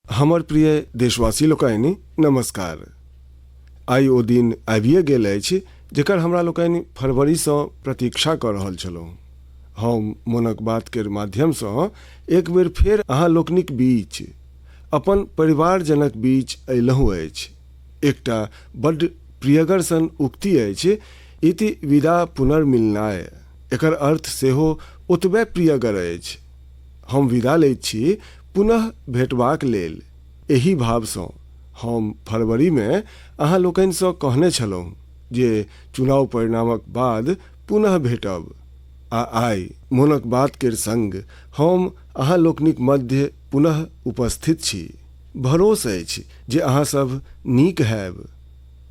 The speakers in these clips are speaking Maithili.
हमर प्रिय देशवासी लोकनि नमस्कार। आइ ओ दिन आबिए गेल अछि जेकर हमरा लोकनि फरवरीसँ प्रतीक्षा कऽ रहल छलहुँ। हम मोनक बात के माध्यमसँ एक बेर फेर अहाँ लोकनिक बीच अपन परिवारजनक बीच अयलहुँ अछि। एकटा बड्ड प्रियगर सन उक्ति अछि, इति विदा पुनर्मिलनाय। एकर अर्थ सेहो ओतबे प्रियगर अछि। हम विदा लैत छी पुनः भेटबाक लेल। एही भावसँ हम फरवरीमे अहाँ लोकनिसँ कहने छलहुँ जे चुनाव परिणामक बाद पुनः भेटब। आ आइ मोनक बात केर संग हम अहाँ लोकनिक मध्य पुनः उपस्थित छी। भरोस अछि जे अहाँ सब नीक हैब,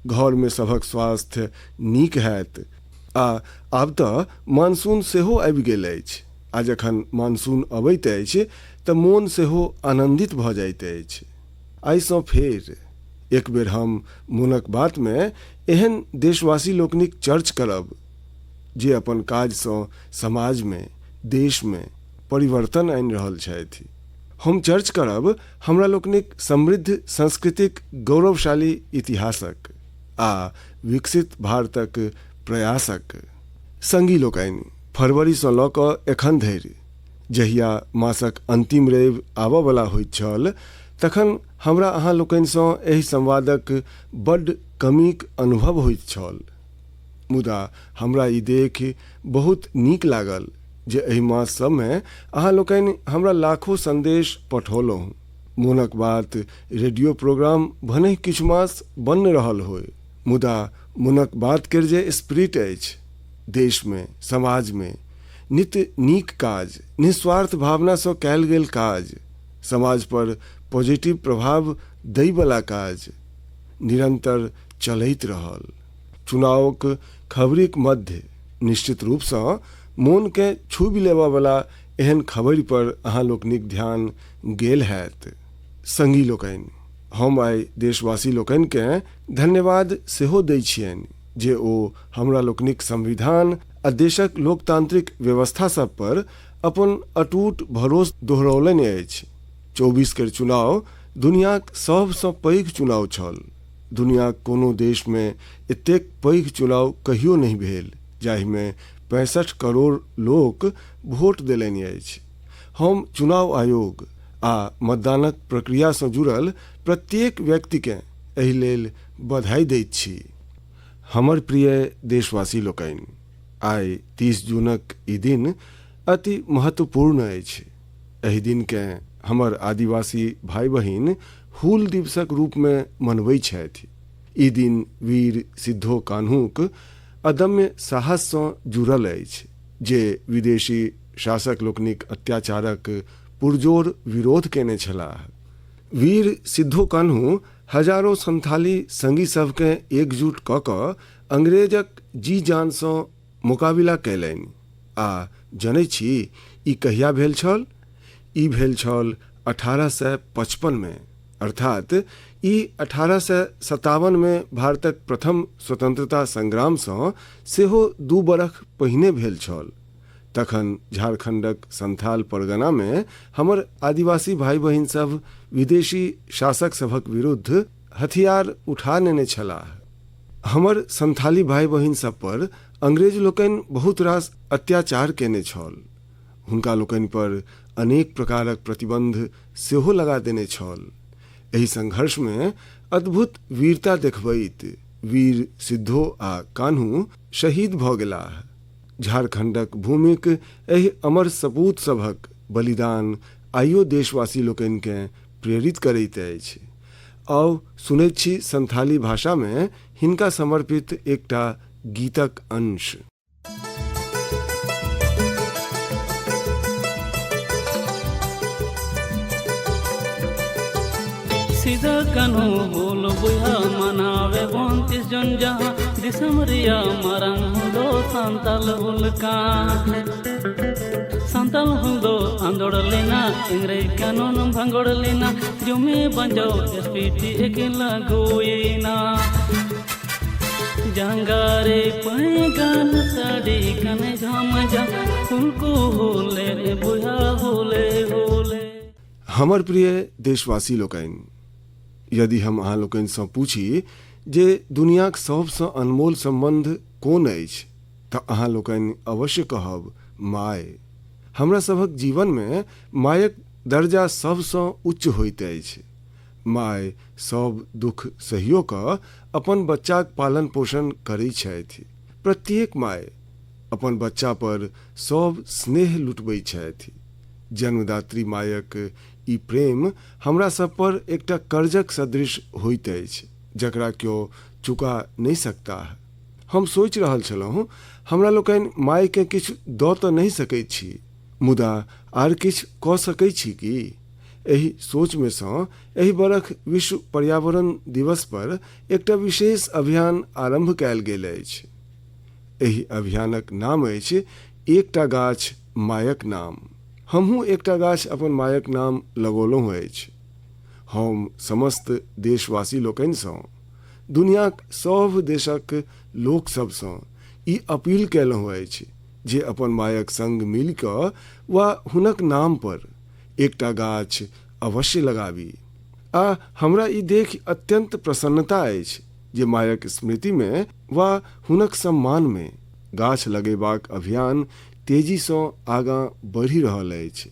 घरमे सभक स्वास्थ्य नीक हैत। आब तऽ मानसून सेहो आबि गेल अछि। आ जखन मानसून अबैत अछि तऽ मोन सेहो आनन्दित भऽ जाइत अछि। आइसँ फेर एक बेर हम मोनक बातमे एहन देशवासी लोकनिक चर्च करब जे अपन काजसँ समाजमे, देशमे परिवर्तन आनि रहल छथि। हम चर्च करब हमरा लोकनिक समृद्ध सांस्कृतिक गौरवशाली इतिहासक आ विकसित भारतक प्रयासक। संगी लोकनि, फरवरीसँ लऽ कऽ एखन धरि जहिया मासक अंतिम रवि आबयवला होइत छल, तखन हमरा अहाँ लोकनिसँ एहि संवादक बड्ड कमीक अनुभव होइत छल। मुदा हमरा ई देखि बहुत नीक लागल जे एहि मास सबमे अहाँ लोकनि हमरा लाखों संदेश पठौलहुँ। मोनक बात रेडियो प्रोग्राम भने किछु मास बन रहल होय, मुदा मोनक बात केर जे स्पिरिट अछि, देशमे, समाजमे नित्य नीक काज, निस्वार्थ भावनासँ कयल गेल काज, समाज पर पॉजिटिव प्रभाव दैवला काज निरंतर चलैत रहल। चुनावक खबरिक मध्य निश्चित रूपसँ मोनके छूबि लेबयवला एहन खबरि पर अहाँ लोकनिक ध्यान गेल हैत। संगी लोकनि, हम आइ देशवासी लोकनिकेँ धन्यवाद सेहो दै छियनि जे ओ हमरा लोकनिक संविधान आ देशक लोकतांत्रिक व्यवस्था सब पर अपन अटूट भरोस दोहरौलनि अछि। 24 के चुनाव दुनियाक सबसँ पैघ चुनाव छल। दुनियाक कोनो देशमे एतेक पैघ चुनाव कहियो नहि भेल जाहिमे 65 करोड़ लोक वोट देलनि अछि। हम चुनाव आयोग आ मतदानक प्रक्रियासँ जुड़ल प्रत्येक व्यक्तिकेँ एहि लेल बधाई दैत छी। हमर प्रिय देशवासी लोकनि, आइ 30 जूनक ई दिन अति महत्वपूर्ण अछि। एहि दिनकेँ हमर आदिवासी भाई बहिन हूल दिवसक रूपमे मनबैत छथि। ई दिन वीर सिद्धो कान्हूक अदम्य साहससँ जुड़ल अछि जे विदेशी शासक लोकनिक अत्याचारक पुरजोर विरोध केने छलाह। वीर सिद्धो कान्हू हजारों संथाली संगी सभकेँ एकजुट कऽ कऽ अंग्रेजक जी जानसँ मुकाबिला कयलनि। आ जनैत छी ई कहिया भेल छल? ई भेल छल 1855 में, अर्थात ई 1857 में भारतक प्रथम स्वतंत्रता संग्रामसँ सेहो 2 बरख पहिने भेल छल। तखन झारखंडक संथाल परगना में हमर आदिवासी भाई बहिन सब विदेशी शासक सभक विरुद्ध हथियार उठा नेने छलाह। हमर संथाली भाई बहिन सब पर अंग्रेज लोकनि बहुत रास अत्याचार केने छल। हुनका लोकनि पर अनेक प्रकारक प्रतिबंध सेहो लगा देने छल। एहि संघर्ष में अद्भुत वीरता देखबैत वीर सिद्धो आ कान्हू शहीद भऽ गेलाह। झारखंडक भूमिक एहि अमर सपूत सभक बलिदान आइयो देशवासी लोकनिकेँ प्रेरित करैत अछि। आउ सुनैत छी संथाली भाषा में हिनका समर्पित एकटा गीतक अंश। सीधा कानू बोल बुया मनावे 29 जन जहाँ दिसमरिया मरंग हुदो सांतल हुलका सांतल हुदो आंदोड़ लेना इंग्रेज कानून भंगोड़ लेना जुमे बंजो एसपीटी अकेला गोयना जंगारे पैगान साड़ी कने झाम जा उनको होले बुया होले होले। हमर प्रिय देशवासी लोकनि, यदि हम अहाँ लोकनिसँ पूछी जे दुनियाक सबसँ अनमोल सम्बन्ध कोन अछि तऽ अहाँ लोकनि अवश्य कहब माय। हमरा सभक जीवनमे मायक दर्जा सबसँ उच्च होइत अछि। माय सब दुख सहियो कऽ अपन बच्चाक पालन पोषण करैत छथि। प्रत्येक माय अपन बच्चा पर सब स्नेह लुटबैत छथि। जन्मदात्री मायक ई प्रेम हमरा सब पर एकटा कर्जक सदृश होइत अछि जकरा केओ चुका नहीं सकता है। हम सोचि रहल छलहुँ हमरा लोकनि मायके किछु दऽ तऽ नहीं सकैत छी, मुदा आर किछु कऽ सकैत छी की? एहि सोचमे सँ एहि बरख विश्व पर्यावरण दिवस पर एकटा विशेष अभियान आरम्भ कयल गेल अछि। एहि अभियानक नाम अछि एकटा गाछ मायक नाम। हमहूँ एकटा गाछ अपन मायक नाम लगौलहुँ अछि। हम समस्त देशवासी लोकनिसँ, दुनियाक सभ देशक लोकसभसँ ई अपील कयलहुँ अछि जे अपन मायक संग मिलि कऽ वा हुनक नाम पर एकटा गाछ अवश्य लगाबी। आ हमरा ई देखि अत्यंत प्रसन्नता अछि जे मायक स्मृतिमे वा हुनक सम्मानमे गाछ लगेबाक अभियान तेजीसँ आगाँ बढ़ि रहल अछि।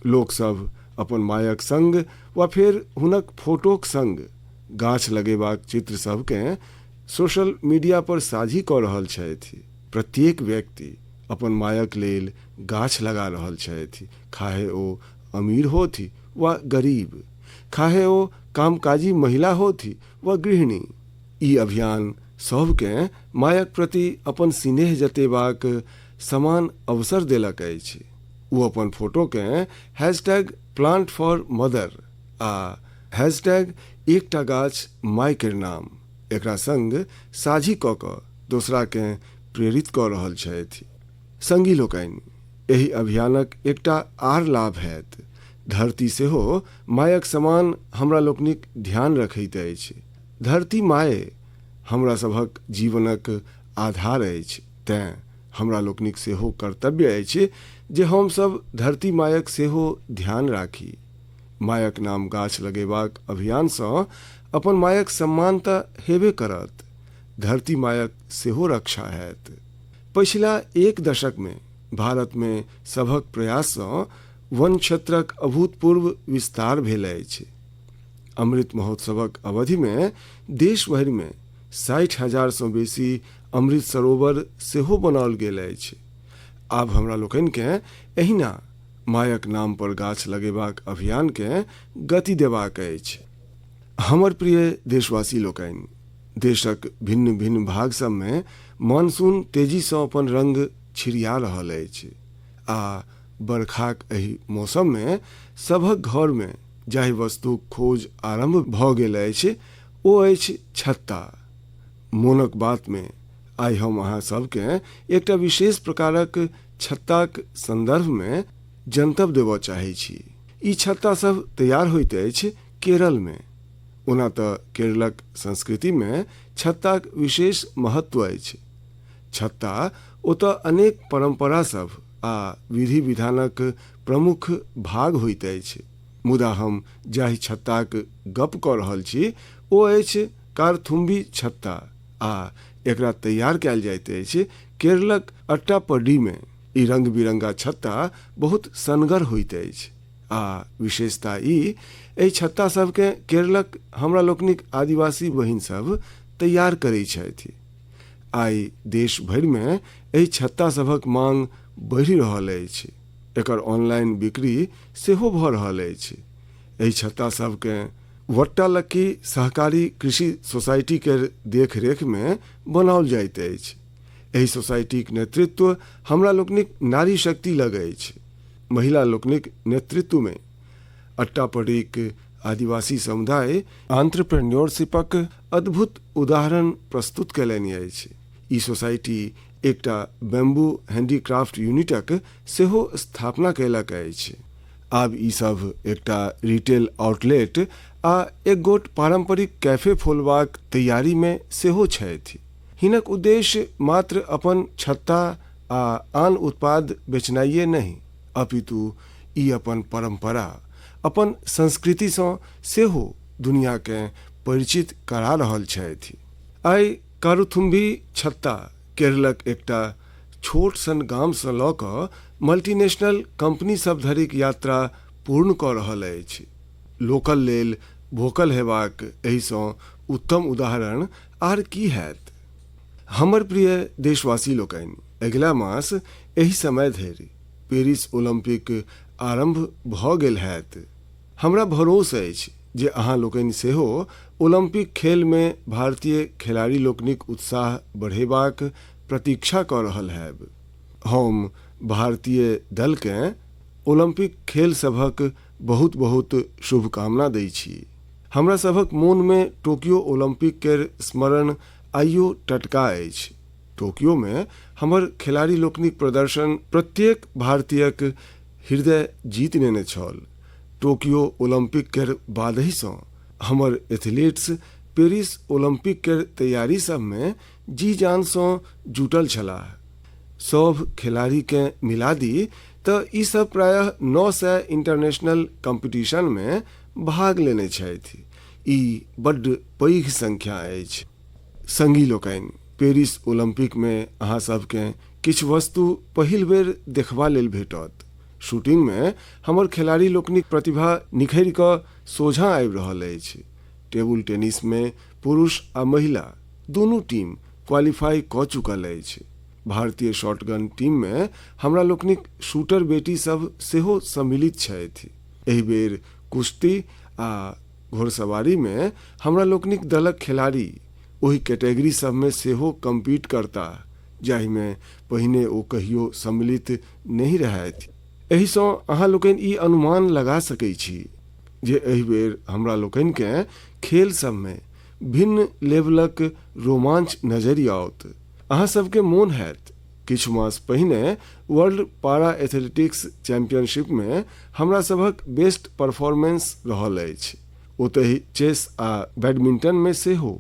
लोकसभ अपन मायक संग वा फेर हुनक फोटोक संग गाछ लगेबाक चित्र सबकेँ सोशल मीडिया पर साझी कऽ रहल छथि। प्रत्येक व्यक्ति अपन मायक लेल गाछ लगा रहल छथि, खाहे ओ अमीर होथि वा गरीब, खाहे ओ कामकाजी महिला होथि वा गृहिणी। ई अभियान सबकेँ मायक प्रति अपन स्नेह जतेबाक समान अवसर देलक अछि। ओ अपन फोटोकेँ #PlantForMother आ एकटा गाछ माय केर नाम एकरा संग साझी कऽ कऽ दोसराकेँ प्रेरित कऽ रहल छथि। संगी लोकनि, एहि अभियानक एकटा आर लाभ हैत। धरती सेहो मायक समान हमरा लोकनिक ध्यान रखैत अछि। धरती माय हमरा सभक जीवनक आधार अछि, तेँ हमरा लोकनिक सेहो कर्तव्य अछि जे हमसभ धरती मायक सेहो ध्यान राखी। मायक नाम गाछ लगेबाक अभियानसँ अपन मायक सम्मान तऽ हेबे करत, धरती मायक सेहो रक्षा हैत। पछिला एक दशकमे भारतमे सभक प्रयाससँ वन क्षेत्रक अभूतपूर्व विस्तार भेल अछि। अमृत महोत्सवक अवधिमे देश भरिमे 60,000सँ बेसी अमृत सरोवर सेहो बनाओल गेल अछि। आब हमरा लोकनिकेँ एहिना मायक नाम पर गाछ लगेबाक अभियानकेँ गति देबाक अछि। हमर प्रिय देशवासी लोकनि, देशक भिन्न भिन्न भाग सबमे मानसून तेजीसँ अपन रंग छिड़िया रहल अछि आ बरखाक एहि मौसममे सभक घरमे जाहि वस्तुक खोज आरम्भ भऽ गेल अछि ओ अछि छत्ता। मोनक बातमे आइ हम अहाँ सबकेँ एकटा विशेष प्रकारक छत्ताक संदर्भमे जनतब देबऽ चाहै छी। ई छत्ता सब तैयार होइत अछि केरलमे। ओना तऽ केरलक संस्कृतिमे छत्ताक विशेष महत्व अछि। छत्ता ओतऽ अनेक परंपरा सब आ विधि विधानक प्रमुख भाग होइत अछि। मुदा हम जाहि छत्ताक गप कऽ रहल छी ओ अछि कार्थुम्बी छत्ता आ एकरा तैयार कयल जाइत अछि केरलक अट्टापडीमे। ई रंग बिरंगा छत्ता बहुत सनगर होइत अछि आ विशेषता ई एहि छत्ता सबकेँ केरलक हमरा लोकनिक आदिवासी बहिन सब तैयार करै छथि। आइ देश भरिमे एहि छत्ता सभक मांग बढ़ि रहल अछि। एकर ऑनलाइन बिक्री सेहो भऽ रहल अछि। एहि छत्ता सबकेँ वट्टालक्की सहकारी कृषि सोसाइटी केर देखरेखमे बनाओल जाइत अछि। एहि सोसाइटीक नेतृत्व हमरा लोकनिक नारी शक्ति लग अछि। महिला लोकनिक नेतृत्वमे अट्टापडीक आदिवासी समुदाय एंटरप्रेन्योरशिपक अद्भुत उदाहरण प्रस्तुत कयलनि अछि। ई सोसाइटी एकटा बैम्बू हैंडीक्राफ्ट यूनिटक सेहो स्थापना कयलक अछि। आब ई सब एकटा रिटेल आउटलेट आ एक गोट पारंपरिक कैफे खोलबाक तैयारीमे सेहो छथि। हिनक उद्देश्य मात्र अपन छत्ता आ आन उत्पाद बेचनाइये नहीं, अपितु ई अपन परंपरा अपन संस्कृति सँ सेहो दुनिया के परिचित करा रहल छथि। आइ कारुथुम्बी छत्ता केरलक एकटा छोट सन गाम सँ लऽ कऽ मल्टीनेशनल कंपनी सब धरिक यात्रा पूर्ण कऽ रहल अछि। लोकल लेल वोकल हेबाक एहि सँ उत्तम उदाहरण आर की हैत। हमर प्रिय देशवासी लोकनि, अगिला मास एहि समय धरि पेरिस ओलंपिक आरंभ भऽ गेल हैत। हमरा भरोस अछि जे अहाँ लोकनि सेहो ओलंपिक खेल में भारतीय खिलाड़ी लोकनिक उत्साह बढ़ेबाक प्रतीक्षा कऽ रहल हैब। हम भारतीय दल के ओलंपिक खेल सभक बहुत बहुत शुभकामना दै छी। हमरा सभक मोन में टोक्यो ओलंपिक केर स्मरण आइयो टटका अछि। टोक्यो में हमर खिलाड़ी लोकनिक प्रदर्शन प्रत्येक भारतीयक हृदय जीत लेने छल। टोक्यो ओलंपिक केर बादहि सँ हमर एथलीट्स पेरिस ओलंपिक केर तैयारी सब में जी जान सँ जुटल छलाह। सब खिलाड़ी के मिला दी तऽ ई सब प्रायः 900 इंटरनेशनल कंपटीशन में भाग लेने छथि। ई बड्ड पैघ संख्या अछि। संगी लोकनि, पेरिस ओलंपिक में अहाँ सबके किछु वस्तु पहिल बेर देखबा लेल भेटत। शूटिंग में हमर खिलाड़ी लोकनिक प्रतिभा निखरि कऽ सोझा आबि रहल अछि। टेबुल टेनिस में पुरुष आ महिला दुनू टीम क्वालिफाई कऽ चुकल अछि। भारतीय शॉटगन टीम में हमरा लोकनिक शूटर बेटी सब सेहो सम्मिलित छथि। एहि बेर कुश्ती आ घोड़सवारी में हमरा लोकनिक दलक खिलाड़ी ओहि कैटेगरी सब में सेहो कम्पीट करता जाहि में पहिने ओ कहियो सम्मिलित नहि रहथि। एहि सँ अहाँ लोकनि ई अनुमान लगा सकै छी जे एहि बेर हमरा लोकनि के खेल सब में भिन्न लेवलक रोमांच नजरि आओत। अहाँ सबके मोन हैत किछु मास पहिने वर्ल्ड पारा एथलेटिक्स चैंपियनशिप में हमरा सबक बेस्ट परफॉर्मेंस रहल अछि। ओतहि चेस आ बैडमिंटन में सेहो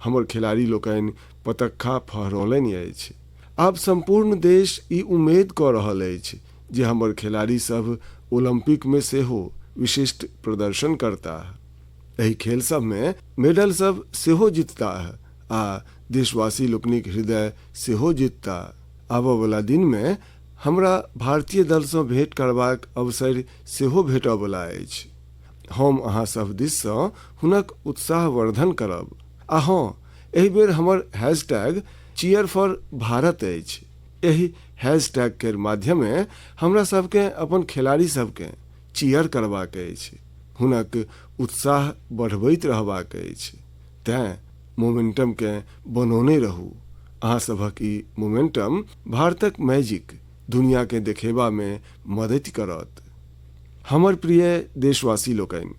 हमर खिलाड़ी लोकनि पतक्खा फहरौलनि अछि। आब संपूर्ण देश ई उम्मीद कऽ रहल अछि जे हमर खिलाड़ी सब ओलंपिक में सेहो विशिष्ट प्रदर्शन करताह। एहि खेल सब में मेडल सब सेहो जीतताह आ देशवासी लोकनिक हृदय सेहो जीतता। आबऽ वाला दिन में हमरा भारतीय दल सँ भेंट करबाक अवसर सेहो भेटऽ वाला अछि। हम अहाँ सब दिस सँ हुनक उत्साहवर्धन करब। आ हाँ, एहि बेर हमर हैशटैग चीयर फॉर भारत अछि। एहि हैशटैग केर माध्यमे हमरा सबके अपन खिलाड़ी सबके चीयर करबाक अछि, हुनक उत्साह बढ़बैत रहबाक अछि। तेँ मोमेंटम के बनौने रहू। अहाँ सभक ई मोमेंटम भारतक मैजिक दुनिया के देखेबा में मदद करत। हमर प्रिय देशवासी लोकनि,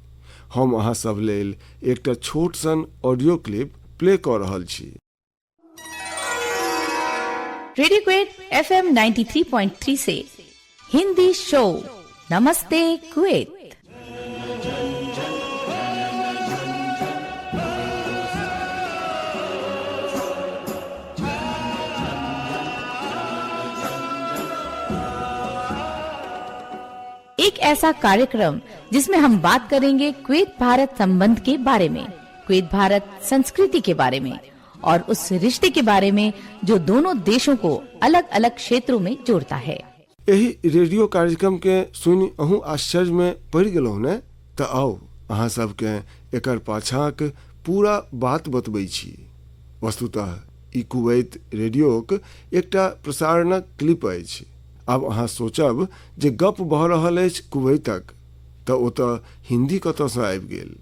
हम अहाँ सब लेल एकटा छोट सन ऑडियो क्लिप प्ले कऽ रहल छी। रेडियो क्वेट FM 93.3 से हिंदी शो नमस्ते कुवैत। एक ऐसा कार्यक्रम जिसमें हम बात करेंगे कुवैत भारत संबंध के बारे में, कुवैत भारत संस्कृति के बारे में और उस रिश्ते के बारे में जो दोनों देशों को अलग अलग क्षेत्रों में जोड़ता है। यही रेडियो कार्यक्रम के सुनि अहूँ आश्चर्य में पड़ गेलहुँ ने? तऽ आओ अहाँ सबके एकर पाछाक पूरा बात बतबै छी। वस्तुतः ई कुवैत रेडियोक एकटा प्रसारणक क्लिप अछि। आब अहाँ सोचब जे गप भऽ रहल अछि कुवैतक, तऽ ओतऽ हिंदी कतऽसँ आबि गेल।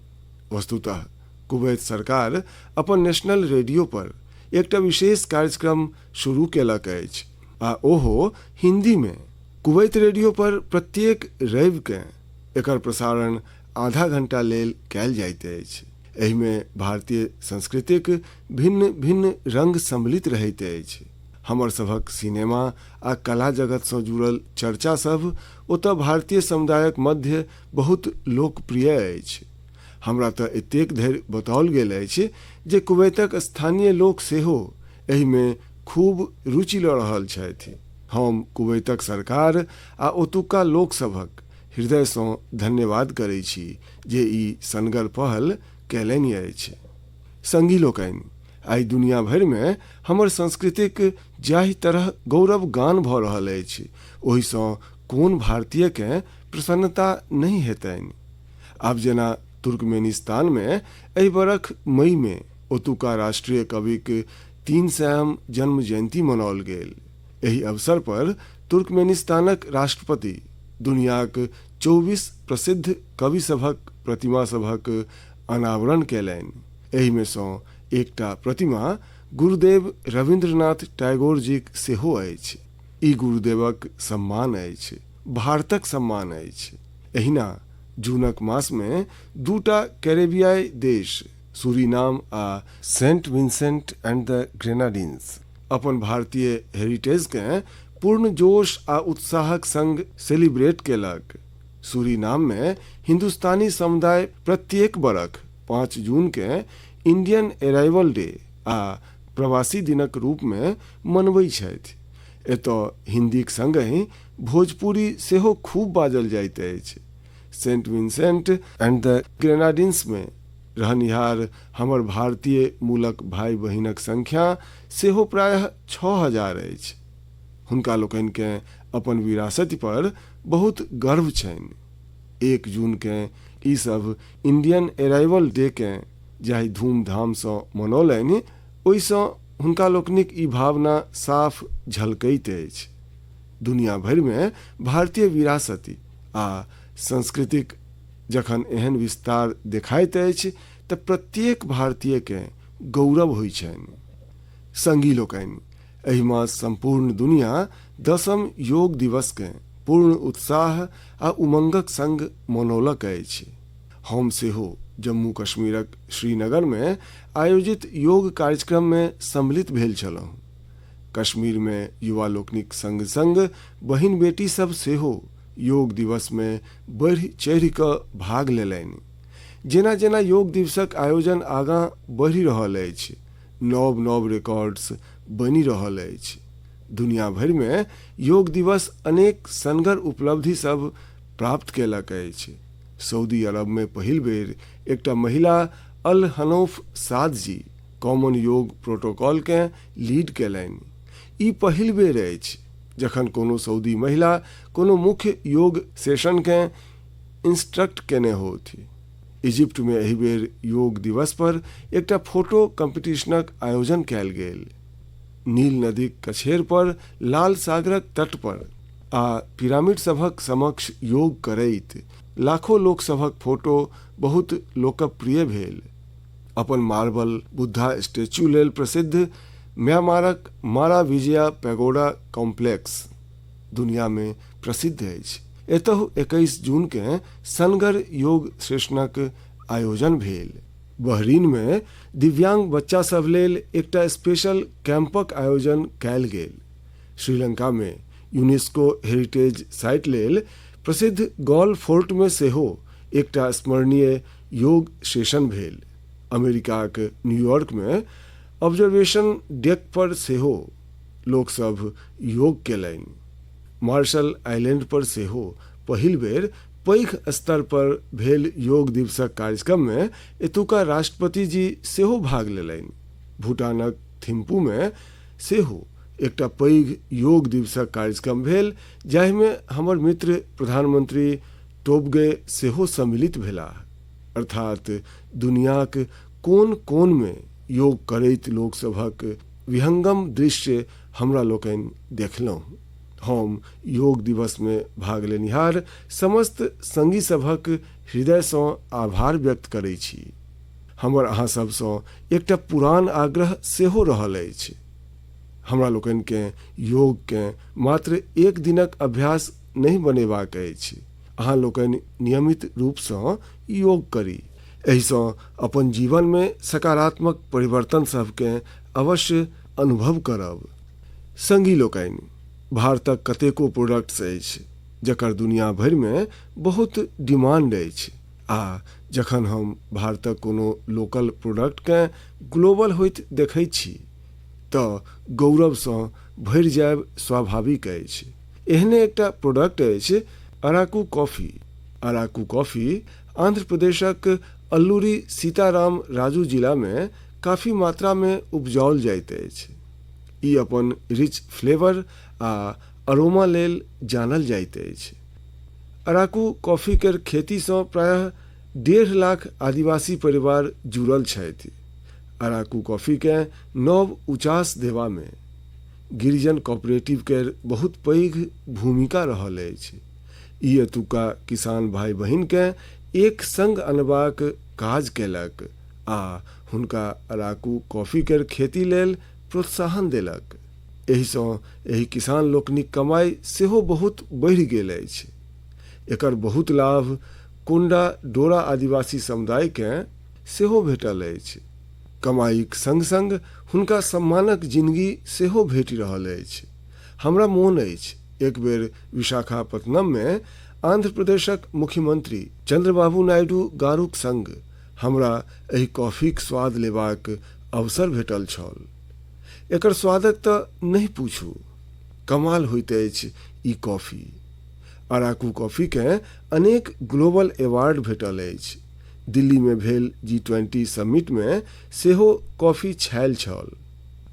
वस्तुतः कुवैत सरकार अपन नेशनल रेडियो पर एकटा विशेष कार्यक्रम शुरू केलक अछि आ ओहो हिंदी में। कुवैत रेडियो पर प्रत्येक रवि के एकर प्रसारण आधा घंटा लेल कयल जाइत अछि। एहि में भारतीय संस्कृतिक भिन्न भिन्न रंग सम्मिलित रहैत अछि। हमर सभक सिनेमा आ कला जगत सँ जुड़ल चर्चा सब ओतऽ भारतीय समुदायक मध्य बहुत लोकप्रिय अछि। हमरा तऽ एतेक धरि बताओल गेल अछि जे कुवैतक स्थानीय लोक सेहो एहि में खूब रुचि लऽ रहल छथि। हम कुवैतक सरकार आ ओतुका लोक सभक हृदयसँ धन्यवाद करै छी जे ई सनगर पहल कयलनि अछि। संगी लोकनि, आइ दुनिया भरिमे हमर संस्कृतिक जाहि तरह गौरव गान भऽ रहल अछि, ओहिसँ कोन भारतीयकेँ प्रसन्नता नहीं हेतनि। आब जेना तुर्कमेनिस्तान में एहि बरख मई में ओतुका राष्ट्रीय कविक 300 जन्म जयंती मनाओल गेल। एहि अवसर पर तुर्कमेनिस्तानक राष्ट्रपति दुनियाक 24 प्रसिद्ध कवि सभक प्रतिमा सभक अनावरण कयलनि। एहि में सँ एकटा प्रतिमा गुरुदेव रविन्द्रनाथ टैगोर जीक सेहो अछि। ई गुरुदेवक सम्मान अछि, भारतक सम्मान अछि। एहिना जूनक मास में 2टा कैरेबियाई देश सूरीनाम आ सेंट विंसेंट एंड द ग्रेनाडीन्स अपन भारतीय हेरिटेजकेँ पूर्ण जोश आ उत्साहक संग सेलिब्रेट केलक। सूरीनाम में हिंदुस्तानी समुदाय प्रत्येक बरख 5 जून के इंडियन अराइवल डे आ प्रवासी दिनक रूप में मनबैत छथि। एतय हिंदीक संगहि भोजपुरी सेहो खूब बाजल जाइत अछि। सेंट विंसेंट एंड द ग्रेनाडीन्स में रहनिहार हमर भारतीय मूलक भाई बहिनक संख्या सेहो प्रायः 6000 अछि। हुनका लोकनिकेँ अपन विरासत पर बहुत गर्व छनि। 1 जून के ई सब इंडियन अराइवल डे के जाहि धूमधामसँ मनौलनि, ओहिसँ हुनका लोकनिक ई भावना साफ झलकैत अछि। दुनिया भरि में भारतीय विरासती आ संस्कृतिक जखन एहन विस्तार देखाइत अछि तऽ प्रत्येक भारतीयके गौरव होइ छनि। संगी लोकनि, एहि मास संपूर्ण दुनिया 10म योग दिवसके पूर्ण उत्साह आ उमंगक संग मनौलक अछि। हम सेहो जम्मू कश्मीरक श्रीनगर में आयोजित योग कार्यक्रम में सम्मिलित भेल छलहुँ। कश्मीर में युवा लोकनिक संग संग बहिन बेटी सब सेहो योग दिवस में बढ़ि चढ़ि कऽ भाग लेलनि। जेना जेना योग दिवसक आयोजन आगाँ बढ़ि रहल अछि, नव नव रिकॉर्ड्स बनि रहल अछि। दुनिया भरि में योग दिवस अनेक सनगर उपलब्धि सब प्राप्त केलक अछि। सऊदी अरब में पहिल बेर एकटा महिला अल हनौफ साद जी कॉमन योग प्रोटोकॉल के लीड केलनि। ई पहिल बेर अछि जखन कोनो सऊदी महिला कोनो मुख्य योग सेशन के इंस्ट्रक्ट केने होथि। इजिप्ट में एहि बेर योग दिवस पर एकटा फोटो कंपीटिशनक आयोजन कयल गेल। नील नदीक कछेर पर लाल सागरक तट पर आ पिरामिड सभक समक्ष योग करैत लाखों लोक सभक फोटो बहुत लोकप्रिय भेल। अपन मार्बल बुद्धा स्टैच्यू लेल प्रसिद्ध म्यांमारक मारा विजया पैगोडा कॉम्प्लेक्स दुनिया में प्रसिद्ध अछि। एतहु 21 जून के सनगर योग सेशनक आयोजन भेल। बहरीन में दिव्यांग बच्चा सब लेल एकटा स्पेशल कैंपक आयोजन कयल गेल। श्रीलंका में यूनेस्को हेरिटेज साइट लेल प्रसिद्ध गॉल फोर्ट में सेहो एकटा स्मरणीय योग सेशन भेल। अमेरिकाक न्यूयॉर्क में ऑब्जर्वेशन डेक पर सेहो लोक सब योग केलनि। मार्शल आइलैंड पर सेहो पहिल बेर पैघ स्तर पर भेल योग दिवसक कार्यक्रम में एतुका राष्ट्रपति जी सेहो भाग लेलनि। भूटानक थिम्पू में सेहो एकटा पैघ योग दिवसक कार्यक्रम भेल, जाहि में हमर मित्र प्रधानमंत्री टोबगे सेहो सम्मिलित भेलाह। अर्थात दुनियाक कोन कोन में योग करैत लोक सभक विहंगम दृश्य हमरा लोकनि देखलहुँ। हम योग दिवस में भाग लेनिहार समस्त संगी सभक हृदयसँ आभार व्यक्त करै छी। हमर अहाँ सबसँ एकटा पुरान आग्रह सेहो रहल अछि। हमरा लोकनिके योगके मात्र एक दिनक अभ्यास नहीं बनेबाक अछि। अहाँ लोकनि नियमित रूपसँ योग करी। एहिसँ अपन जीवन में सकारात्मक परिवर्तन सबके अवश्य अनुभव करब। संगी लोकनि, भारतक कतेको प्रोडक्ट्स अछि जकर दुनिया भरि में बहुत डिमांड अछि, आ जखन हम भारतक कोनो लोकल प्रोडक्ट के ग्लोबल होइत देखैत छी तऽ गौरवसँ भरि जायब स्वाभाविक अछि। एहने एकटा प्रोडक्ट अछि अराकू कॉफी आंध्र प्रदेशक अल्लूरी सीताराम राजू जिला में काफी मात्रा में उपजाओल जाइत अछि। ई अपन रिच फ्लेवर आ अरोमा लेल जानल जाइत अछि। अराकू कॉफी केर खेती सँ प्रायः 1.5 लाख आदिवासी परिवार जुड़ल छथि। अराकू कॉफी के नव उचास देवा में गिरिजन कोऑपरेटिव केर बहुत पैघ भूमिका रहल अछि। ई एतुका किसान भाई बहिन के एक संग अनबाक काज केलक आ हुनका अराकू कॉफी केर खेती लेल प्रोत्साहन देलक। एहि सँ एहि किसान लोकनिक कमाई सेहो बहुत बढ़ि गेल अछि। एकर बहुत लाभ कुंडा डोरा आदिवासी समुदाय के सेहो भेटल अछि। कमाईक संग संग हुनका सम्मानक जिंदगी सेहो भेटि रहल अछि। हमरा मोन अछि एक बेर विशाखापत्तनम में आंध्र प्रदेशक मुख्यमंत्री चंद्रबाबू नायडू गारूक संग हमरा एहि कॉफीक स्वाद लेबाक अवसर भेटल छल। एकर स्वादक तऽ नहीं पूछू, कमाल होइत अछि ई कॉफी। अराकू कॉफी के अनेक ग्लोबल अवार्ड भेटल अछि। दिल्ली में भेल G20 समिट में सेहो कॉफी छायल छल।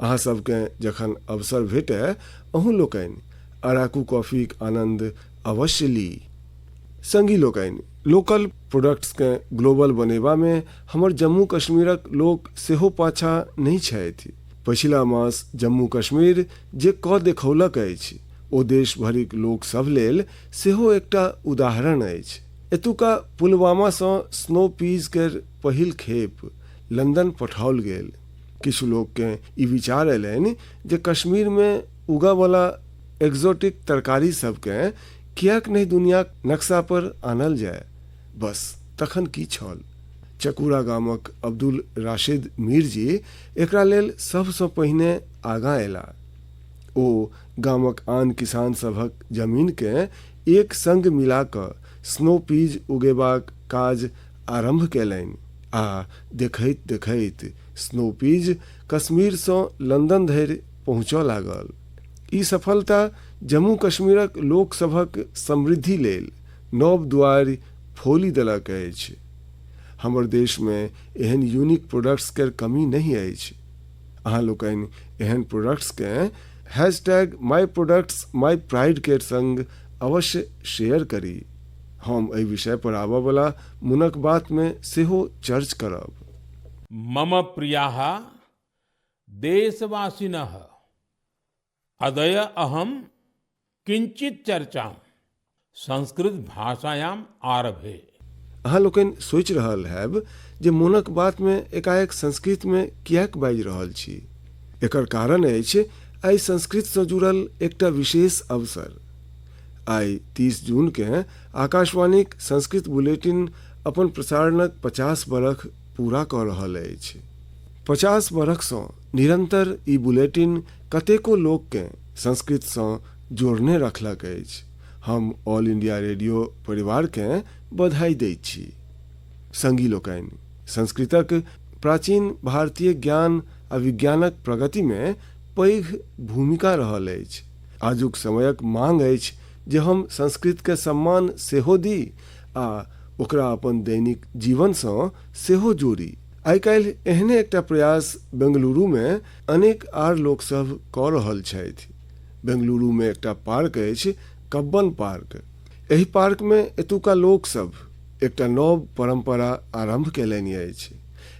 अहाँ सबके जखन अवसर भेटै अहूँ लोकनि अराकू कॉफीक आनंद अवश्य ली। संगी लोकनि, लोकल प्रोडक्ट्स के ग्लोबल बनेबा में हमर जम्मू कश्मीरक लोक सेहो पाछा नहीं छथि। पछिला मास जम्मू कश्मीर जे कऽ देखौलक अछि ओ देश भरिक लोक सब लेल सेहो एकटा उदाहरण अछि। एतुका पुलवामा सँ स्नो पीज केर पहिल खेप लंदन पठाओल गेल। किछु लोक के ई विचार अयलनि जे कश्मीर में उगा वाला एक्जोटिक तरकारी सब के कियाक नहीं दुनियाक नक्शा पर आनल जाय। बस तखन की छल। चकूरा गामक अब्दुल राशिद मीर जी एकरा लेल सबसँ पहिने आगाँ एला। ओ गामक आन किसान सभक जमीन के एक संग मिला कऽ स्नो पीज उगेबाक काज आरंभ केलनि आ देखैत देखैत स्नो पीज कश्मीर सँ लंदन धरि पहुँचऽ लागल। ई सफलता जम्मू कश्मीरक लोक सभक समृद्धि लेल नव दुआरि खोलि देलक अछि। हमर देश में एहन यूनिक प्रोडक्ट्स केर कमी नहीं अछि। अहाँ लोकनि एहन प्रोडक्ट्स के #myproductsmypride केर संग अवश्य शेयर करी। हम एहि विषय पर आबऽ वाला मुनक बात में सेहो चर्च करब। मम प्रियाः देशवासिनः अद्य अहम किंचित चर्चा संस्कृत भाषायाम आरभे। अहाँ लोकनि सोचि रहल हैब जे मोनक बात में एकाएक संस्कृत में कियाक बाजि रहल छी। एकर कारण अछि आइ संस्कृत सँ जुड़ल एकटा विशेष अवसर। आइ 30 जून के आकाशवाणीक संस्कृत बुलेटिन अपन प्रसारणक 50 बरख पूरा कऽ रहल अछि। 50 बरख सँ निरंतर ई बुलेटिन कतेको लोक के संस्कृत सँ जोड़ने रखलक अछि। हम ऑल इंडिया रेडियो परिवार के बधाई दैत छी। संगी लोकनि, संस्कृतक प्राचीन भारतीय ज्ञान आ विज्ञानक प्रगति में पैघ भूमिका रहल अछि। आजुक समयक मांग अछि जे हम संस्कृत के सम्मान सेहो दी आ ओकरा अपन दैनिक जीवन सँ सेहो जोड़ी। आइ काल्हि एहने एकटा प्रयास बेंगलुरु में अनेक आर लोक सब कऽ रहल छथि। बेंगलुरु में एकटा पार्क अछि, कब्बन पार्क। एहि पार्क में एतुका लोक सब एकटा नव परंपरा आरंभ केलनि अछि।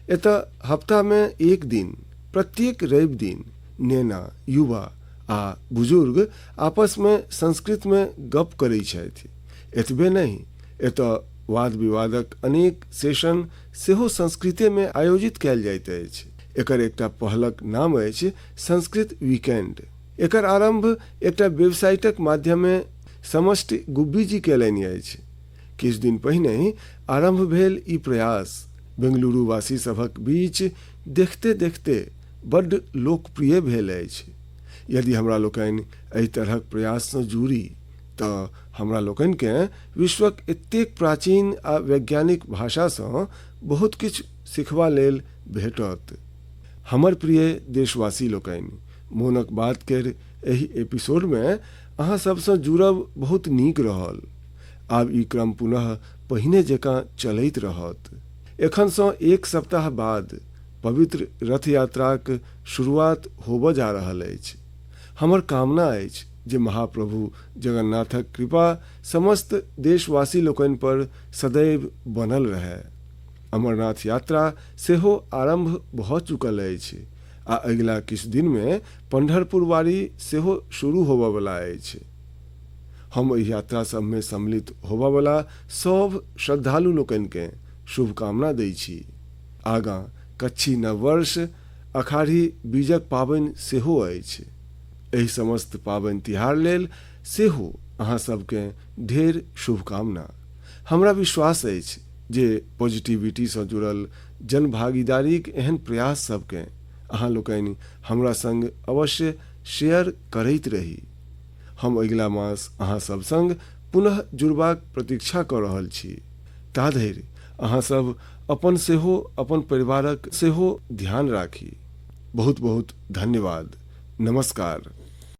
एतऽ हफ्ता में एक दिन, प्रत्येक रवि दिन नेना, युवा आ बुजुर्ग आपस में संस्कृत में गप करै छथि। एतबे नहीं, एतऽ वाद विवादक अनेक सेशन सेहो संस्कृते में आयोजित कैल जाइत अछि। एकर एकटा पहलक नाम अछि संस्कृत वीकेंड। एकर आरंभ एकटा वेबसाइटक माध्यमे समष्टि गुब्बी जी केलनि अछि। किछु दिन पहिने ही आरंभ भेल ई प्रयास बेंगलुरु वासी सभक बीच देखते देखते बड्ड लोकप्रिय भेल अछि। यदि हमरा लोकनि एहि तरहक प्रयास सँ जुड़ी तऽ हमरा लोकनि के विश्वक एतेक प्राचीन आ वैज्ञानिक भाषा सँ बहुत किछु सिखबा लेल भेटत। हमर प्रिय देशवासी लोकनि, मोनक बात केर एहि एपिसोड में अहाँ सबसँ जुड़ब बहुत नीक रहल। आब ई क्रम पुनः पहिने जकाँ चलैत रहत। एखनसँ एक सप्ताह बाद पवित्र रथ यात्राक शुरुआत होबऽ जा रहल अछि। हमर कामना अछि जे महाप्रभु जगन्नाथक कृपा समस्त देशवासी लोकनि पर सदैव बनल रहै। अमरनाथ यात्रा सेहो आरंभ भऽ चुकल अछि आ अगिला किछु दिन में पंढरपुर वारी सेहो शुरू होबऽ वाला अछि। हम एहि यात्रा सब में सम्मिलित होबऽ वाला सब श्रद्धालु लोकनि के शुभकामना दै छी। आगाँ कच्छी नववर्ष अखाढ़ी बीजक पाबनि सेहो अछि। एहि समस्त पाबनि तिहार लेल सेहो अहाँ सबके ढेर शुभकामना। हमरा विश्वास अछि जे पॉजिटिविटी से जुड़ल जन भागीदारीक एहन प्रयास सबके अहाँ लोकनि हमरा संग अवश्य शेयर करैत रही। हम अगिला मास अहाँ सब संग पुनः जुड़बाक प्रतीक्षा कर रहल छी। ता धरि अहाँ सब अपन सेहो अपन परिवारक सेहो ध्यान राखी। बहुत बहुत धन्यवाद। नमस्कार।